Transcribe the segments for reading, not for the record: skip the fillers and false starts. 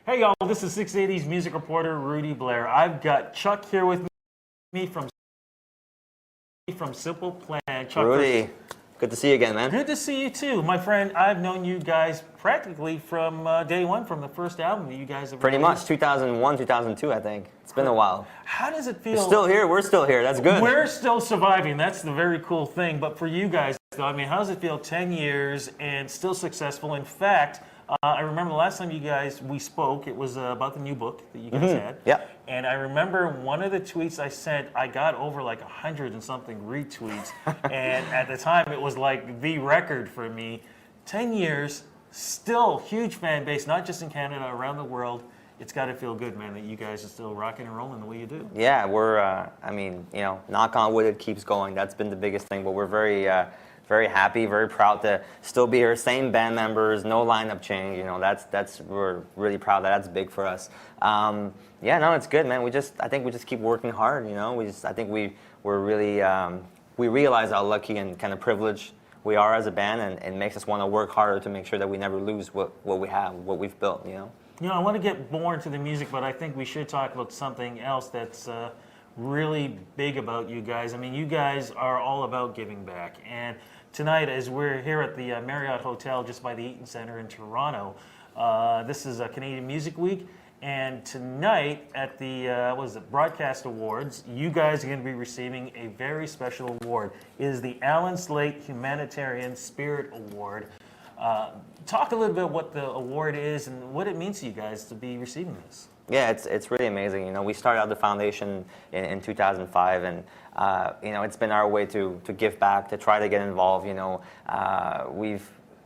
Hey y'all, this is 680's music reporter Rudy Blair. I've got Chuck here with me from Simple Plan. Chuck, Rudy, good to see you again, man. good to see you too, my friend. I've known you guys practically from day one, from the first album that you guys have Pretty released. much, 2001, 2002, I think. It's been a while. How does it feel? You're still here, we're still here, that's good. We're still surviving. That's the very cool thing. But for you guys, though, I mean, how does it feel 10 years and still successful? In fact, I remember the last time we spoke, it was about the new book that you guys had. Yeah. And I remember one of the tweets I sent, I got over like 100 and something retweets. And at the time, it was like the record for me. 10 years, still huge fan base, not just in Canada, around the world. It's got to feel good, man, that you guys are still rocking and rolling the way you do. Yeah, we're, I mean, you know, knock on wood, it keeps going. That's been the biggest thing, but we're very happy, very proud to still be here. Same band members, no lineup change. You know, we're really proud that that's big for us. Yeah, no, it's good, man. I think we just keep working hard. You know, I think we're really we realize how lucky and kind of privileged we are as a band, and it makes us want to work harder to make sure that we never lose what we have, what we've built. You know, I want to get more into the music, but I think we should talk about something else that's really big about you guys. I mean, you guys are all about giving back. And tonight, as we're here at the Marriott Hotel just by the Eaton Centre in Toronto, this is Canadian Music Week. And tonight at the Broadcast Awards, you guys are going to be receiving a very special award. It is the Allan Slaight Humanitarian Spirit Award. Talk a little bit what the award is and what it means to you guys to be receiving this. Yeah, it's really amazing. You know, we started out the foundation in 2005, and you know, it's been our way to give back, to try to get involved. You know,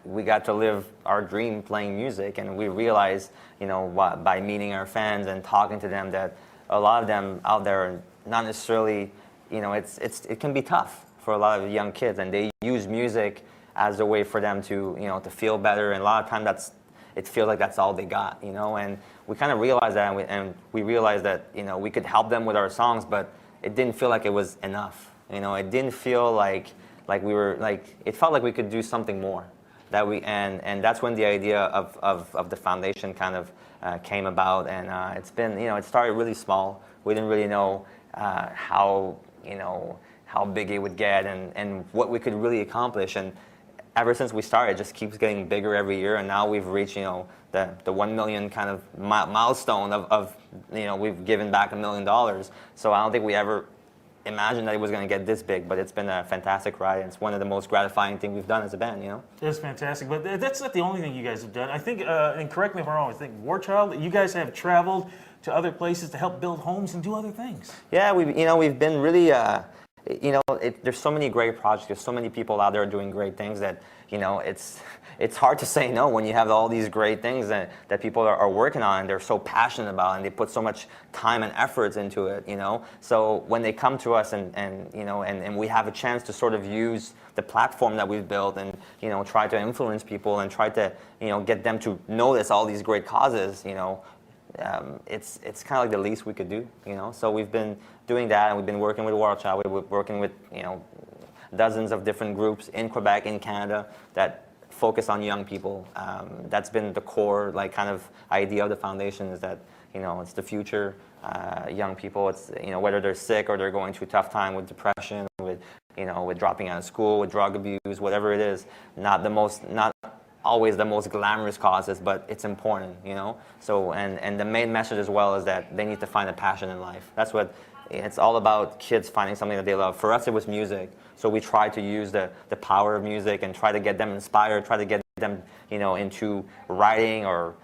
we got to live our dream playing music, and we realized, you know, by meeting our fans and talking to them, that a lot of them out there are not necessarily, you know, it can be tough for a lot of young kids, and they use music as a way for them to, you know, to feel better, and a lot of times it feels like that's all they got, you know, and we kind of realized that, and we realized that, you know, we could help them with our songs, but it didn't feel like it was enough, you know, it didn't feel like we were, like, it felt like we could do something more, and that's when the idea of the foundation kind of came about, and it's been, you know, it started really small. We didn't really know how, you know, how big it would get, and what we could really accomplish, and ever since we started, it just keeps getting bigger every year, and now we've reached, you know, the 1 million kind of milestone of you know, we've given back $1 million. So I don't think we ever imagined that it was going to get this big, but it's been a fantastic ride, and it's one of the most gratifying things we've done as a band, you know? It's fantastic, but that's not the only thing you guys have done. I think, and correct me if I'm wrong, I think War Child, you guys have traveled to other places to help build homes and do other things. Yeah, we've been really, you know, there's so many great projects, there's so many people out there doing great things that, you know, it's hard to say no when you have all these great things that people are working on, and they're so passionate about, and they put so much time and efforts into it, you know. So when they come to us and you know, and we have a chance to sort of use the platform that we've built and, you know, try to influence people and try to, you know, get them to notice all these great causes, you know, it's kind of like the least we could do, you know. So we've been doing that, and we've been working with War Child. We're working with, you know, dozens of different groups in Quebec, in Canada, that focus on young people. That's been the core, like, kind of idea of the foundation, is that, you know, it's the future. Young people, it's, you know, whether they're sick or they're going through a tough time with depression, with, you know, with dropping out of school, with drug abuse, whatever it is, not always the most glamorous causes, but it's important, you know. So, and the main message as well is that they need to find a passion in life. That's what it's all about, kids finding something that they love. For us, it was music. So we try to use the power of music and try to get them inspired, try to get them, you know, into writing or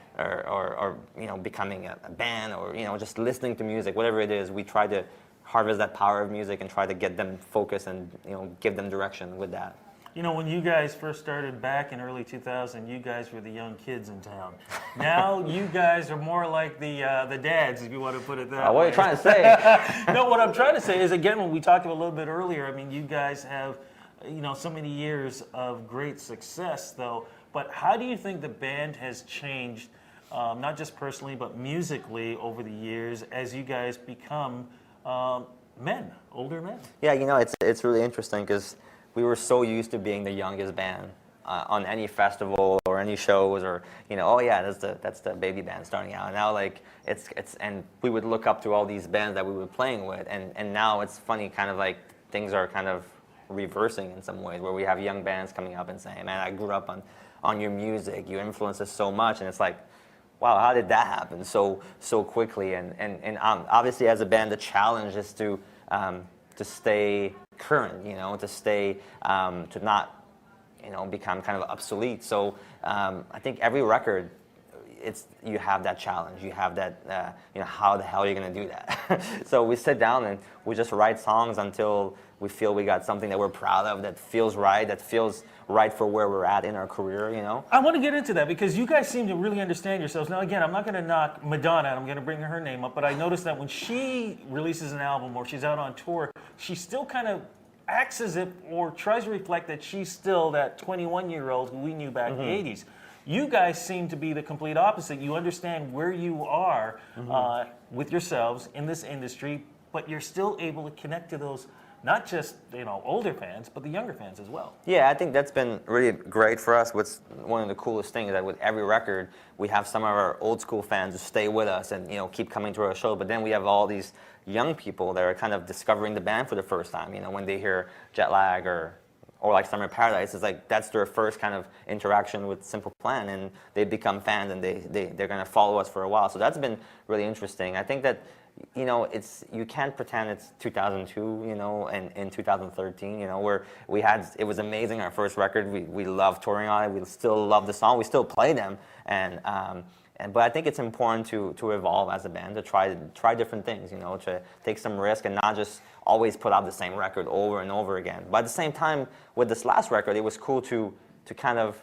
you know, becoming a band, or, you know, just listening to music, whatever it is. We try to harvest that power of music and try to get them focused and, you know, give them direction with that. You know, when you guys first started back in early 2000, you guys were the young kids in town. Now you guys are more like the dads, if you want to put it that way. What are you trying to say? No, what I'm trying to say is, again, when we talked about a little bit earlier, I mean, you guys have, you know, so many years of great success, though. But how do you think the band has changed, not just personally, but musically over the years, as you guys become men, older men? Yeah, you know, it's really interesting, because we were so used to being the youngest band on any festival or or any shows, or oh yeah, that's the baby band starting out. And now like it's and we would look up to all these bands that we were playing with, and now it's funny, kind of like things are kind of reversing in some ways, where we have young bands coming up and saying, man, I grew up on your music, you influenced us so much, and it's like, wow, how did that happen so quickly? And obviously as a band, the challenge is to stay current, to stay to not become kind of obsolete. So I think every record, you have that challenge, you have that how the hell are you going to do that? So we sit down and we just write songs until we feel we got something that we're proud of, that feels right for where we're at in our career. I want to get into that because you guys seem to really understand yourselves. Now again, I'm not going to knock Madonna, and I'm going to bring her name up, but I noticed that when she releases an album or she's out on tour, she still kind of acts as if, or tries to reflect that she's still that 21-year-old who we knew back in the 80s. You guys seem to be the complete opposite. You understand where you are with yourselves in this industry, but you're still able to connect to those, not just older fans, but the younger fans as well. Yeah, I think that's been really great for us. What's one of the coolest things is that with every record, we have some of our old school fans who stay with us and keep coming to our show. But then we have all these young people that are kind of discovering the band for the first time. When they hear Jet Lag or like Summer in Paradise, it's like that's their first kind of interaction with Simple Plan, and they become fans and they're going to follow us for a while. So that's been really interesting. I think that you can't pretend it's 2002, and in 2013, where it was amazing. Our first record, we loved touring on it. We still love the song. We still play them, but I think it's important to evolve as a band, to try different things, to take some risk and not just always put out the same record over and over again. But at the same time, with this last record, it was cool to kind of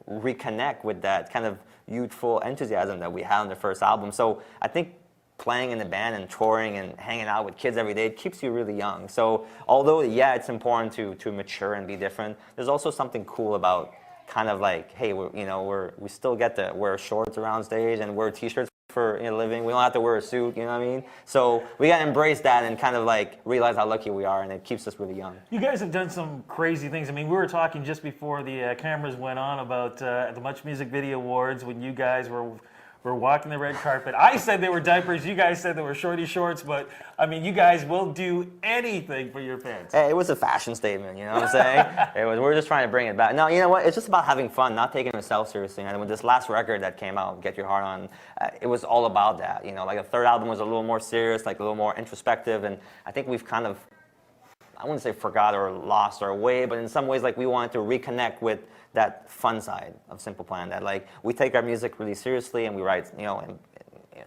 reconnect with that kind of youthful enthusiasm that we had on the first album. So I think playing in the band and touring and hanging out with kids every day, it keeps you really young. So although, yeah, it's important to mature and be different, there's also something cool about kind of like, hey, we still get to wear shorts around stage and wear t-shirts for a living. We don't have to wear a suit, you know what I mean? So we got to embrace that and kind of like realize how lucky we are, and it keeps us really young. You guys have done some crazy things. I mean, we were talking just before the cameras went on about the Much Music Video Awards when you guys were walking the red carpet. I said they were diapers. You guys said they were shorty shorts. But, I mean, you guys will do anything for your fans. Hey, it was a fashion statement, you know what I'm saying? We're just trying to bring it back. No, you know what? It's just about having fun, not taking ourselves seriously. And with this last record that came out, Get Your Heart On, it was all about that. Like the third album was a little more serious, like a little more introspective. And I think we've kind of, I wouldn't say forgot or lost our way, but in some ways, like we wanted to reconnect with that fun side of Simple Plan, that like we take our music really seriously and we write,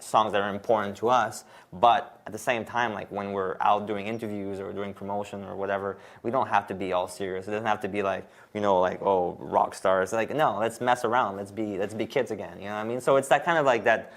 songs that are important to us, but at the same time, like when we're out doing interviews or doing promotion or whatever, we don't have to be all serious. It doesn't have to be like, like, oh, rock stars. Like, no, let's mess around. Let's be kids again. You know what I mean? So it's that kind of like that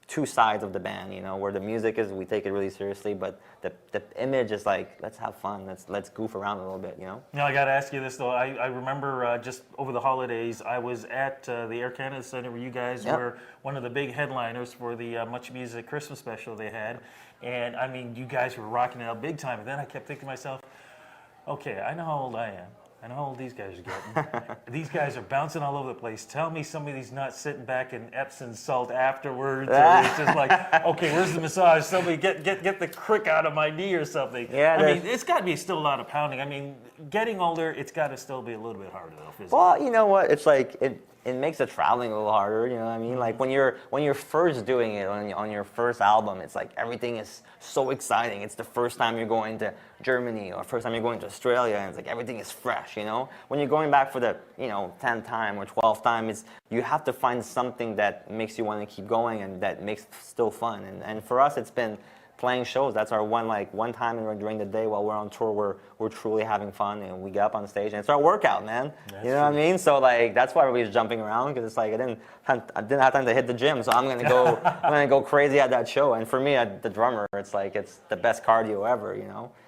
two sides of the band, where the music is, we take it really seriously, but the image is like, let's have fun, let's goof around a little bit, Now I got to ask you this though. I remember just over the holidays, I was at the Air Canada Centre where you guys were one of the big headliners for the Much Music Christmas special they had, and I mean, you guys were rocking it out big time. And then I kept thinking to myself, okay, I know how old I am. I know how old these guys are getting. These guys are bouncing all over the place. Tell me somebody's not sitting back in Epsom salt afterwards. Or it's just like, okay, where's the massage? Somebody get the crick out of my knee or something. Yeah, I mean, it's got to be still a lot of pounding. I mean, getting older, it's got to still be a little bit harder though, physically. Well, you know what? It's like it makes the traveling a little harder. You know what I mean? Like when you're first doing it on your first album, it's like everything is so exciting. It's the first time you're going to Germany or first time you're going to Australia, and it's like everything is fresh. When you're going back for the 10th time or 12th time, you have to find something that makes you want to keep going and that makes it still fun. And for us, it's been playing shows. That's our one time during the day while we're on tour, we're truly having fun, and we get up on stage and it's our workout, man. That's what I mean? So like that's why we're jumping around, because it's like I didn't have time to hit the gym, so I'm gonna go crazy at that show. And for me, the drummer, it's like it's the best cardio ever,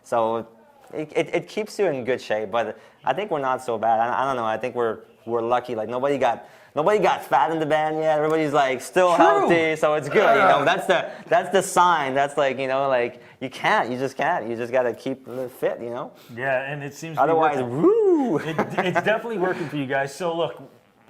So it keeps you in good shape. But I think we're not so bad. I don't know. I think we're lucky. Like nobody got fat in the band yet. Everybody's like still healthy, so it's good. That's the sign. That's like like you just can't. You just gotta keep fit. Yeah, and it seems otherwise, woo. It's definitely working for you guys. So look,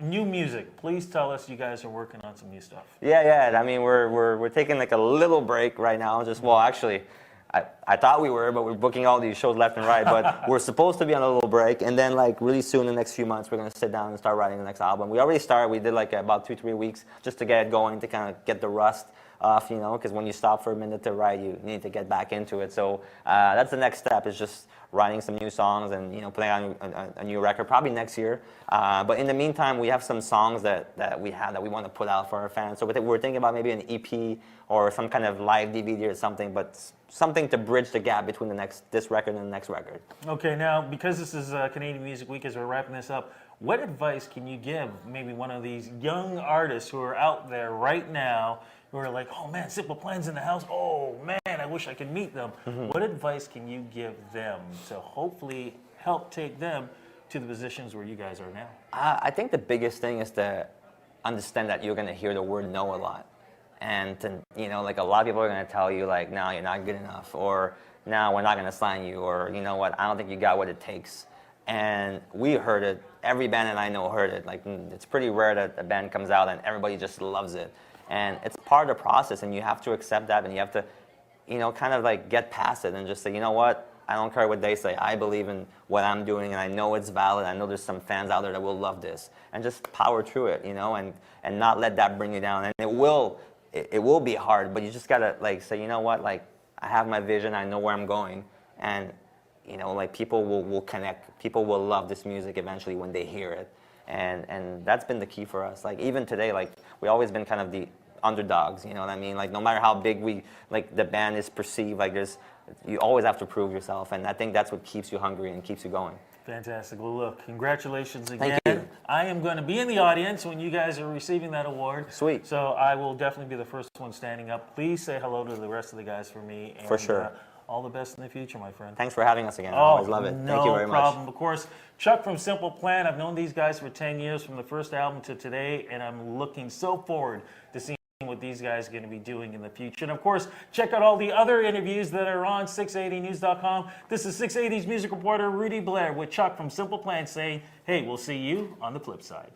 new music. Please tell us you guys are working on some new stuff. Yeah. I mean, we're taking like a little break right now. Just well, actually, I thought we were, but we're booking all these shows left and right. But we're supposed to be on a little break, and then like really soon, the next few months, we're gonna sit down and start writing the next album. We already started. We did like about 2-3 weeks just to get it going, to kind of get the rust off, because when you stop for a minute to write, you need to get back into it. So that's the next step, is just writing some new songs and playing on a new record probably next year. But in the meantime, we have some songs that we want to put out for our fans. So we're thinking about maybe an EP or some kind of live DVD or something, but something to bridge the gap between this record and the next record. Okay, now because this is Canadian Music Week, as we're wrapping this up, what advice can you give maybe one of these young artists who are out there right now who are like, oh man, Simple Plan's in the house, oh man, I wish I could meet them. What advice can you give them to hopefully help take them to the positions where you guys are now? I think the biggest thing is to understand that you're going to hear the word no a lot. And to, like a lot of people are going to tell you like, no, you're not good enough, or no, we're not going to sign you, or you know what, I don't think you got what it takes. And we heard it. Every band that I know heard it. Like, it's pretty rare that a band comes out and everybody just loves it. And it's part of the process, and you have to accept that, and you have to, kind of like get past it and just say, you know what, I don't care what they say. I believe in what I'm doing, and I know it's valid. I know there's some fans out there that will love this, and just power through it, and not let that bring you down. And it will be hard, but you just gotta like say, you know what, like I have my vision, I know where I'm going, and like people will connect. People will love this music eventually when they hear it. And that's been the key for us. Like even today, like we always been kind of the underdogs, you know what I mean? Like no matter how big the band is perceived, like you always have to prove yourself, and I think that's what keeps you hungry and keeps you going. Fantastic. Well, look, congratulations again. Thank you. I am going to be in the audience when you guys are receiving that award. Sweet. So I will definitely be the first one standing up. Please say hello to the rest of the guys for me. And, for sure. All the best in the future, my friend. Thanks for having us again. I always love it. Thank you very much. No problem. Of course, Chuck from Simple Plan. I've known these guys for 10 years, from the first album to today, and I'm looking so forward to seeing what these guys are going to be doing in the future. And of course, check out all the other interviews that are on 680news.com. This is 680's music reporter Rudy Blair with Chuck from Simple Plan saying, hey, we'll see you on the flip side.